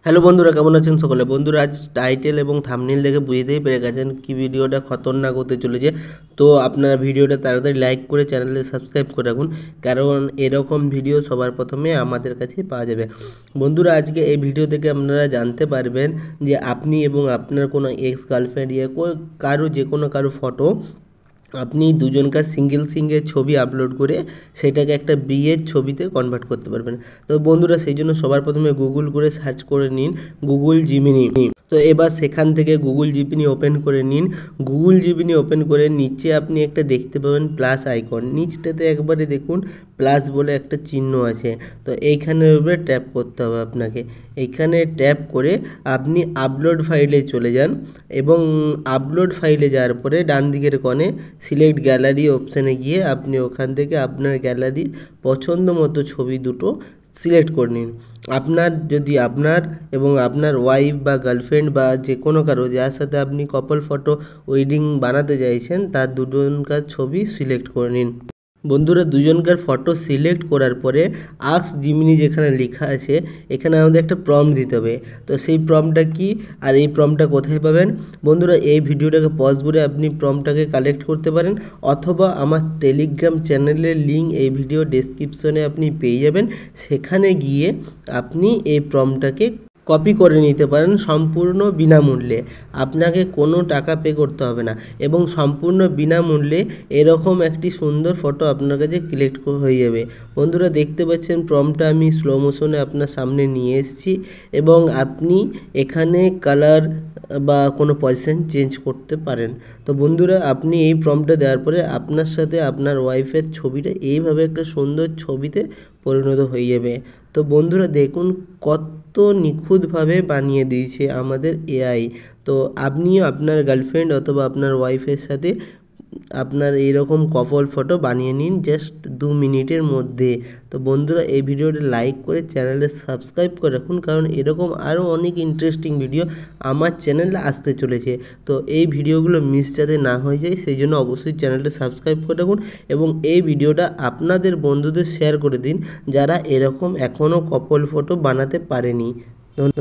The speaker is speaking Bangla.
হ্যালো বন্ধুরা, কেমন আছেন সকলে? বন্ধুরা, আজ টাইটেল এবং থাম্বনেল দেখে বুঝতেই পেরে গেছেন কি ভিডিওটা খতরনাক হতে চলেছে। তো আপনারা ভিডিওটা তাড়াতাড়ি লাইক করে চ্যানেলে সাবস্ক্রাইব করে রাখুন, কারণ এরকম ভিডিও সবার প্রথমে আমাদের কাছে পাওয়া যাবে। বন্ধুরা, আজকে এই ভিডিও থেকে আপনারা জানতে পারবেন যে আপনি এবং আপনার কোনো এক্স গার্লফ্রেন্ড কারো যে কোনো কারো ফটো আপনি দুজনকার সিঙ্গেল ছবি আপলোড করে সেটাকে একটা বিয়ের ছবিতে কনভার্ট করতে পারবেন। তো বন্ধুরা, সেই জন্য সবার প্রথমে গুগল করে সার্চ করে নিন গুগল জিমিনি। তো এবার সেখান থেকে গুগল জিমিনি ওপেন করে নিন। গুগল জিমিনি ওপেন করে নিচে আপনি একটা দেখতে পাবেন প্লাস আইকন, নিচটাতে একবারে দেখুন প্লাস বলে একটা চিহ্ন আছে। তো এইখানের উপরে ট্যাপ করতে হবে আপনাকে। এইখানে ট্যাপ করে আপনি আপলোড ফাইলে চলে যান এবং আপলোড ফাইলে যাওয়ার পরে ডান দিকের কোণে সিলেক্ট গ্যালারি অপশানে গিয়ে আপনি ওখান থেকে আপনার গ্যালারির পছন্দ মতো ছবি দুটো সিলেক্ট করে নিন। আপনার এবং আপনার ওয়াইফ বা গার্লফ্রেন্ড বা যে কোনো কারো যার সাথে আপনি কাপল ফটো ওয়েডিং বানাতে চাইছেন তার দুজনকার ছবি সিলেক্ট করে নিন। বন্ধুরা, দুজনকার ফটো সিলেক্ট করার পরে আস্ক জিমিনি যেখানে লেখা আছে এখানে আমাদের একটা প্রম্পট দিতে হবে। তো সেই প্রম্পটটা কি আর এই প্রম্পটটা কোথায় পাবেন? বন্ধুরা, এই ভিডিওটাকে পজ করে আপনি প্রম্পটটাকে কালেক্ট করতে পারেন, অথবা আমার টেলিগ্রাম চ্যানেলের লিঙ্ক এই ভিডিও ডেসক্রিপশনে আপনি পেয়ে যাবেন। সেখানে গিয়ে আপনি এই প্রম্পটটাকে কপি করে নিতে পারেন সম্পূর্ণ বিনামূল্যে। আপনাকে কোনো টাকা পে করতে হবে না এবং সম্পূর্ণ বিনামূল্যে এরকম একটি সুন্দর ফটো আপনার কাছে কালেক্ট হয়ে যাবে। বন্ধুরা, দেখতে পাচ্ছেন প্রম্পটটা আমি স্লো মোশনে আপনার সামনে নিয়ে এসেছি এবং আপনি এখানে কালার বা কোনো পজিশন চেঞ্জ করতে পারেন। তো বন্ধুরা, আপনি এই প্রম্পটটা দেওয়ার পরে আপনার সাথে আপনার ওয়াইফের ছবিটা এইভাবে একটা সুন্দর ছবিতে পরিণত হয়ে যাবে। তো বন্ধুরা, দেখুন কত নিখুঁতভাবে বানিয়ে দিয়েছে আমাদের এআই। তো আপনিও আপনার গার্লফ্রেন্ড অথবা আপনার ওয়াইফের সাথে আপনার এইরকম কাপল ফটো বানিয়ে নিন জাস্ট 2 মিনিটের মধ্যে। তো বন্ধুরা, এই ভিডিওটা লাইক করে চ্যানেলে সাবস্ক্রাইব করে রাখুন, কারণ এরকম আরও অনেক ইন্টারেস্টিং ভিডিও আমার চ্যানেলে আসতে চলেছে। তো এই ভিডিওগুলো মিস যাতে না হয়ে যায় সেই জন্য অবশ্যই চ্যানেলটা সাবস্ক্রাইব করে রাখুন এবং এই ভিডিওটা আপনাদের বন্ধুদের শেয়ার করে দিন যারা এরকম এখনও কাপল ফটো বানাতে পারেনি। ধন্যবাদ।